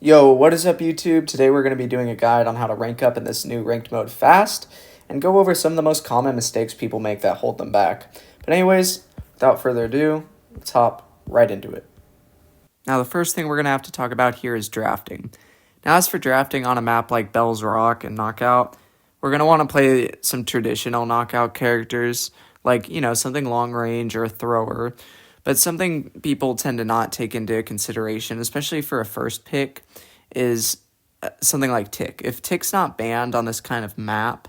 Yo, what is up, YouTube? Today we're going to be doing a guide on how to rank up in this new ranked mode fast and go over some of the most common mistakes people make that hold them back. But anyways, without further ado, let's hop right into it. Now, the first thing we're going to have to talk about here is drafting. Now, as for drafting on a map like Bell's Rock and Knockout, we're going to want to play some traditional Knockout characters, like, something long range or a thrower. But something people tend to not take into consideration, especially for a first pick, is something like Tick. If Tick's not banned on this kind of map,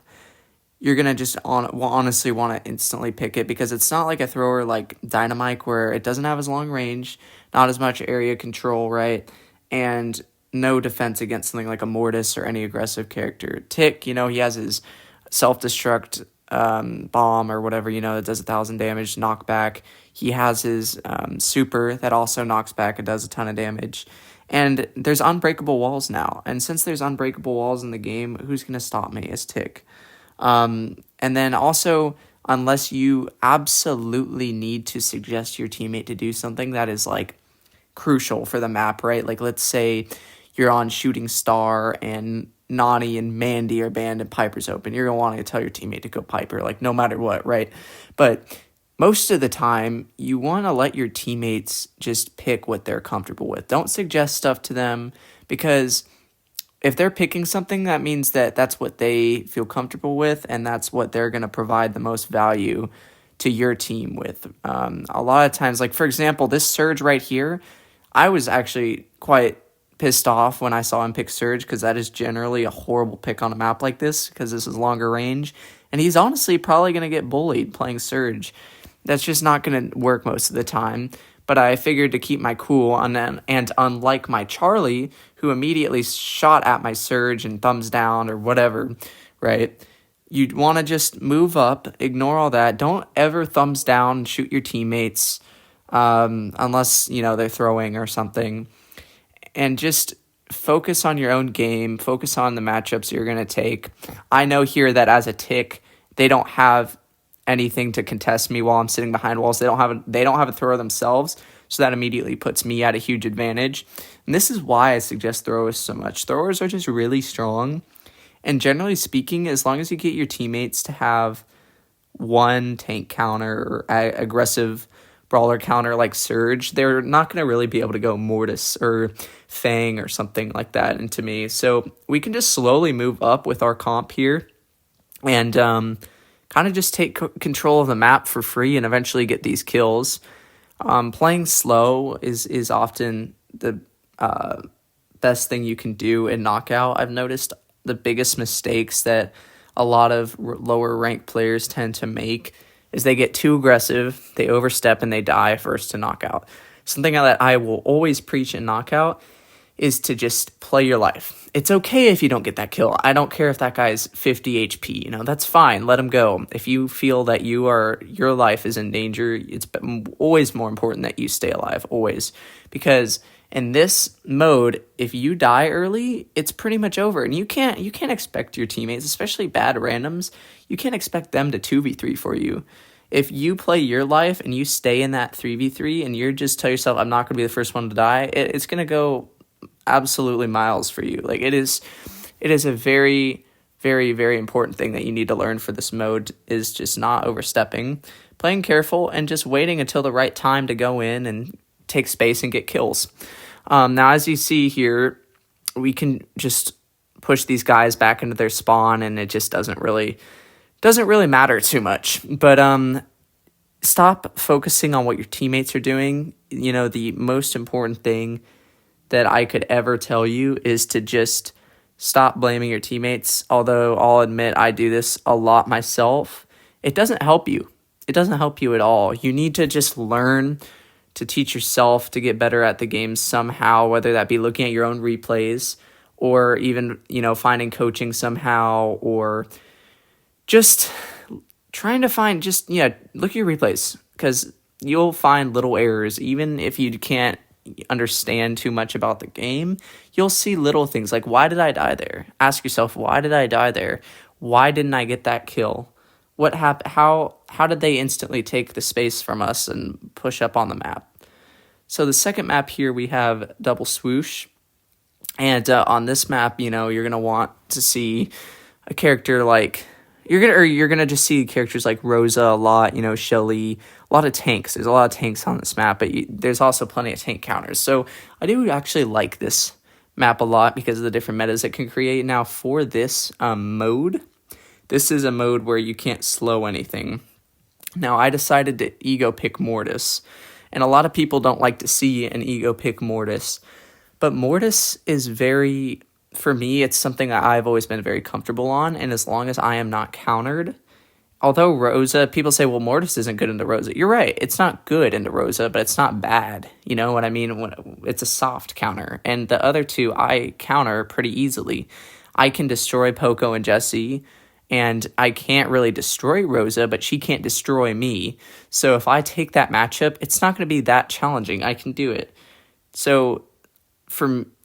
you're going to just honestly want to instantly pick it because it's not like a thrower like Dynamite where it doesn't have as long range, not as much area control, right? And no defense against something like a Mortis or any aggressive character. Tick, he has his self-destruct bomb or whatever, that does 1,000 damage, knockback. He has his super that also knocks back and does a ton of damage. And there's unbreakable walls now. And since there's unbreakable walls in the game, who's going to stop me? It's Tick. And then also, unless you absolutely need to suggest your teammate to do something that is like crucial for the map, right? Like let's say you're on Shooting Star and Nani and Mandy are banned and Piper's open. You're going to want to tell your teammate to go Piper, like no matter what, right? But most of the time, you want to let your teammates just pick what they're comfortable with. Don't suggest stuff to them because if they're picking something, that means that that's what they feel comfortable with and that's what they're going to provide the most value to your team with. A lot of times, like for example, this Surge right here, I was actually quite pissed off when I saw him pick Surge because that is generally a horrible pick on a map like this because this is longer range. And he's honestly probably going to get bullied playing Surge. That's just not going to work most of the time. But I figured to keep my cool, and unlike my Charlie, who immediately shot at my Surge and thumbs down or whatever, right? You'd want to just move up, ignore all that. Don't ever thumbs down, shoot your teammates, unless, they're throwing or something. And just focus on your own game, focus on the matchups you're going to take. I know here that as a Tick, they don't have anything to contest me while I'm sitting behind walls. They don't have a thrower themselves, so that immediately puts me at a huge advantage. And this is why I suggest throwers so much. Throwers are just really strong, and generally speaking, as long as you get your teammates to have one tank counter or aggressive brawler counter like Surge, they're not going to really be able to go Mortis or Fang or something like that into me. So we can just slowly move up with our comp here and kind of just take control of the map for free and eventually get these kills. Playing slow is often the best thing you can do in Knockout. I've noticed the biggest mistakes that a lot of lower ranked players tend to make is they get too aggressive, they overstep, and they die first to Knockout. Something that I will always preach in Knockout is to just play your life. It's okay if you don't get that kill. I don't care if that guy's 50 HP, that's fine. Let him go. If you feel that your life is in danger, it's always more important that you stay alive, always. Because in this mode, if you die early, it's pretty much over. And you can't expect your teammates, especially bad randoms, you can't expect them to 2v3 for you. If you play your life and you stay in that 3v3 and you're just tell yourself, I'm not going to be the first one to die, it's going to go absolutely miles for you. Like it is a very, very, very important thing that you need to learn for this mode is just not overstepping, playing careful, and just waiting until the right time to go in and take space and get kills. Now, as you see here, we can just push these guys back into their spawn, and it just doesn't really matter too much. But stop focusing on what your teammates are doing. The most important thing that I could ever tell you is to just stop blaming your teammates. Although I'll admit I do this a lot myself. It doesn't help you. It doesn't help you at all. You need to just learn to teach yourself to get better at the game somehow, whether that be looking at your own replays or even, finding coaching somehow, or just trying to find look at your replays, because you'll find little errors. Even if you can't understand too much about the game, you'll see little things like, why did I die there? Ask yourself, why did I die there? Why didn't I get that kill? What happened? How did they instantly take the space from us and push up on the map? So the second map here, we have Double Swoosh. And on this map, you're gonna want to see a character like you're gonna just see characters like Rosa a lot, Shelly, a lot of tanks. There's a lot of tanks on this map, but there's also plenty of tank counters. So I do actually like this map a lot because of the different metas it can create. Now for this mode, this is a mode where you can't slow anything. Now I decided to ego pick Mortis, and a lot of people don't like to see an ego pick Mortis, but Mortis is very, for me, it's something that I've always been very comfortable on, and as long as I am not countered, although Rosa, people say, well, Mortis isn't good into Rosa. You're right, it's not good into Rosa, but it's not bad. You know what I mean? It's a soft counter, and the other two I counter pretty easily. I can destroy Poco and Jessie, and I can't really destroy Rosa, but she can't destroy me. So if I take that matchup, it's not going to be that challenging. I can do it. So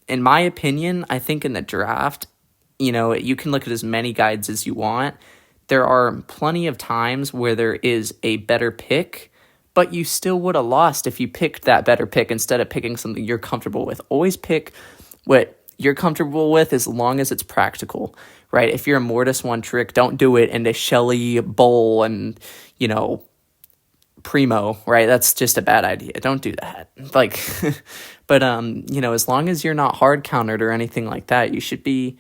in my opinion, I think in the draft, you can look at as many guides as you want. There are plenty of times where there is a better pick, but you still would have lost if you picked that better pick instead of picking something you're comfortable with. Always pick what you're comfortable with as long as it's practical, right? If you're a Mortis one trick, don't do it into Shelly, Bull, and, Primo, right? That's just a bad idea. Don't do that. But as long as you're not hard countered or anything like that, you should be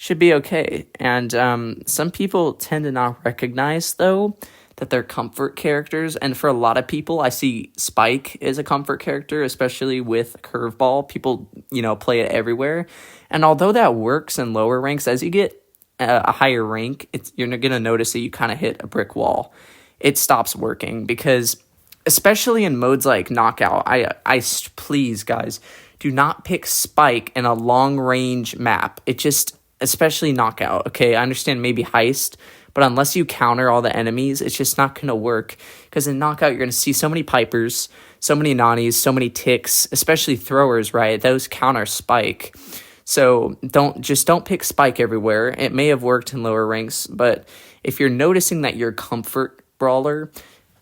okay. And some people tend to not recognize, though, that they're comfort characters. And for a lot of people, I see Spike is a comfort character, especially with Curveball. People, play it everywhere. And although that works in lower ranks, as you get a higher rank, you're going to notice that you kind of hit a brick wall. It stops working because, especially in modes like Knockout, I please, guys, do not pick Spike in a long-range map. It just, especially Knockout, okay? I understand maybe Heist, but unless you counter all the enemies, it's just not going to work. Because in Knockout, you're going to see so many Pipers, so many Nannies, so many Ticks, especially throwers, right? Those counter Spike. So don't pick Spike everywhere. It may have worked in lower ranks, but if you're noticing that your comfort brawler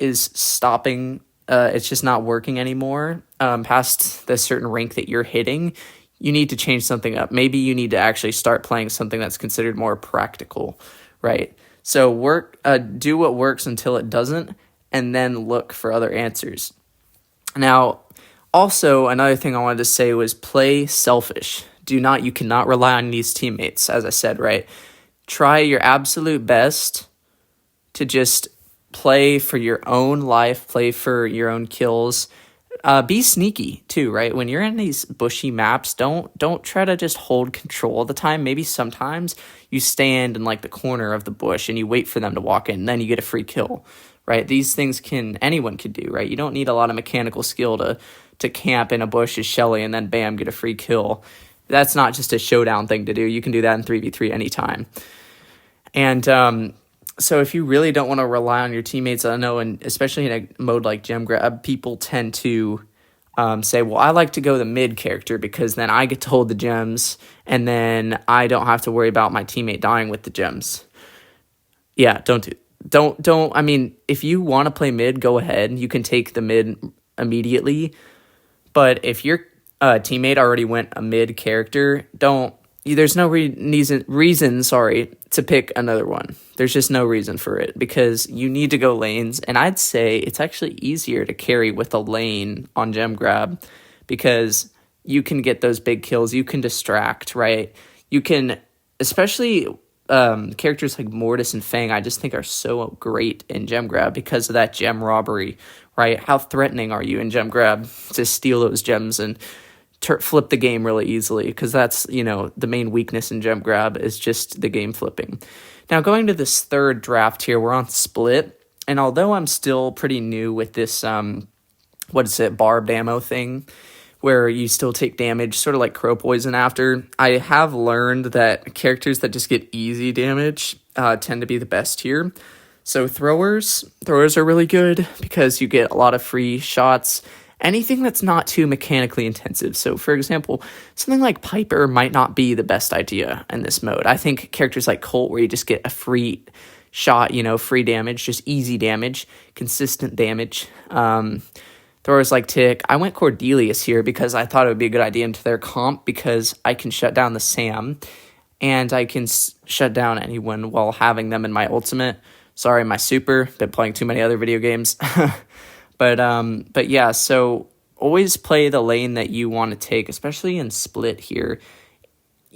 is stopping, it's just not working anymore, past the certain rank that you're hitting, you need to change something up. Maybe you need to actually start playing something that's considered more practical, right? So do what works until it doesn't, and then look for other answers. Now, also, another thing I wanted to say was play selfish. You cannot rely on these teammates, as I said, right? Try your absolute best to just play for your own life, play for your own kills. Be sneaky too, right? When you're in these bushy maps, don't try to just hold control all the time. Maybe sometimes you stand in like the corner of the bush and you wait for them to walk in, and then you get a free kill, right? These things anyone could do, right? You don't need a lot of mechanical skill to camp in a bush as Shelly and then bam, get a free kill. That's not just a showdown thing to do. You can do that in 3v3 anytime. And so if you really don't want to rely on your teammates, I know, and especially in a mode like Gem Grab, people tend to say, well, I like to go the mid character because then I get to hold the gems and then I don't have to worry about my teammate dying with the gems. Yeah, don't. I mean, if you want to play mid, go ahead. You can take the mid immediately. But if your teammate already went a mid character, there's no reason to pick another one. There's just no reason for it because you need to go lanes. And I'd say it's actually easier to carry with a lane on Gem Grab because you can get those big kills. You can distract, right? You can, especially characters like Mortis and Fang, I just think are so great in Gem Grab because of that gem robbery, right? How threatening are you in Gem Grab to steal those gems and flip the game really easily, because that's, the main weakness in Gem Grab is just the game flipping. Now, going to this third draft here, we're on Split, and although I'm still pretty new with this, barbed ammo thing, where you still take damage, sort of like Crow Poison after, I have learned that characters that just get easy damage tend to be the best here. So throwers are really good because you get a lot of free shots. Anything that's not too mechanically intensive. So, for example, something like Piper might not be the best idea in this mode. I think characters like Colt, where you just get a free shot, free damage, just easy damage, consistent damage. Throwers like Tick. I went Cordelius here because I thought it would be a good idea into their comp because I can shut down the Sam and I can shut down anyone while having them in my ultimate. Sorry, my super. Been playing too many other video games. But yeah, so always play the lane that you want to take, especially in split here.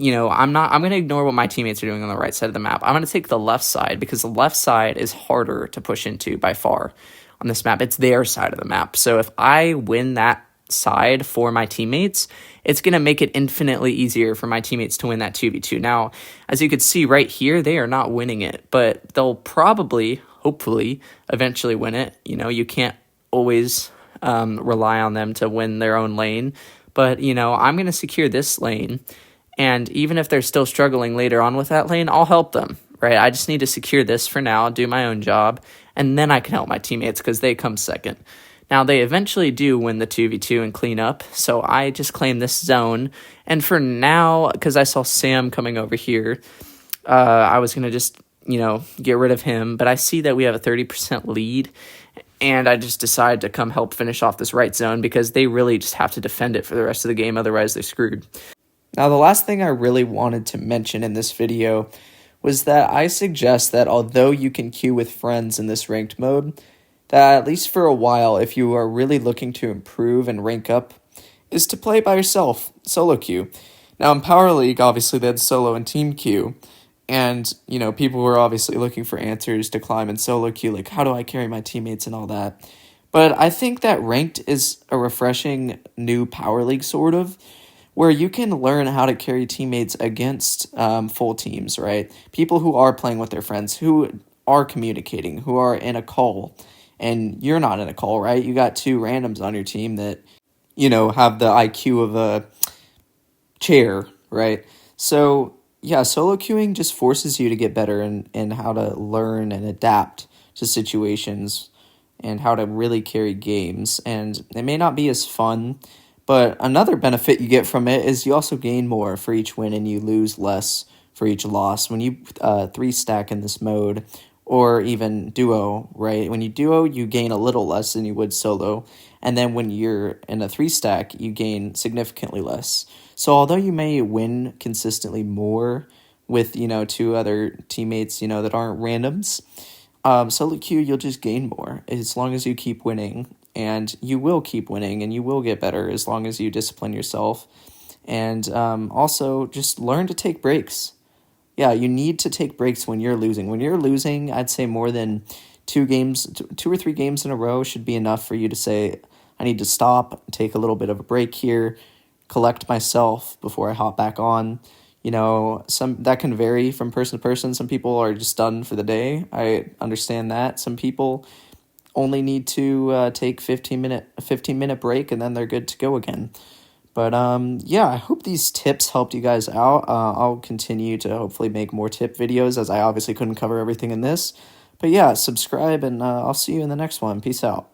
I'm going to ignore what my teammates are doing on the right side of the map. I'm going to take the left side because the left side is harder to push into by far on this map. It's their side of the map. So if I win that side for my teammates, it's going to make it infinitely easier for my teammates to win that 2v2. Now, as you can see right here, they are not winning it, but they'll probably, hopefully, eventually win it. You can't always rely on them to win their own lane, but, I'm going to secure this lane. And even if they're still struggling later on with that lane, I'll help them, right? I just need to secure this for now, do my own job, and then I can help my teammates because they come second. Now, they eventually do win the 2v2 and clean up, so I just claim this zone. And for now, because I saw Sam coming over here, I was going to just, get rid of him. But I see that we have a 30% lead, and I just decided to come help finish off this right zone because they really just have to defend it for the rest of the game, otherwise they're screwed. Now, the last thing I really wanted to mention in this video was that I suggest that although you can queue with friends in this ranked mode, that at least for a while, if you are really looking to improve and rank up, is to play by yourself, solo queue. Now, in Power League, obviously, they had solo and team queue, and, people were obviously looking for answers to climb in solo queue, like, how do I carry my teammates and all that. But I think that ranked is a refreshing new Power League, sort of, where you can learn how to carry teammates against full teams, right? People who are playing with their friends, who are communicating, who are in a call, and you're not in a call, right? You got two randoms on your team that, have the IQ of a chair, right? So, yeah, solo queuing just forces you to get better in how to learn and adapt to situations and how to really carry games. And it may not be as fun, but another benefit you get from it is you also gain more for each win and you lose less for each loss. When you 3-stack in this mode, or even duo, right? When you duo, you gain a little less than you would solo. And then when you're in a 3-stack, you gain significantly less. So although you may win consistently more with, two other teammates, that aren't randoms, solo queue, you'll just gain more as long as you keep winning. And you will keep winning and you will get better as long as you discipline yourself. And also just learn to take breaks. Yeah, you need to take breaks when you're losing. When you're losing, I'd say more than 2 or 3 games in a row should be enough for you to say, I need to stop, take a little bit of a break here, collect myself before I hop back on. That can vary from person to person. Some people are just done for the day. I understand that. Some people only need to take a 15-minute break and then they're good to go again. But yeah, I hope these tips helped you guys out. I'll continue to hopefully make more tip videos as I obviously couldn't cover everything in this. But yeah, subscribe and I'll see you in the next one. Peace out.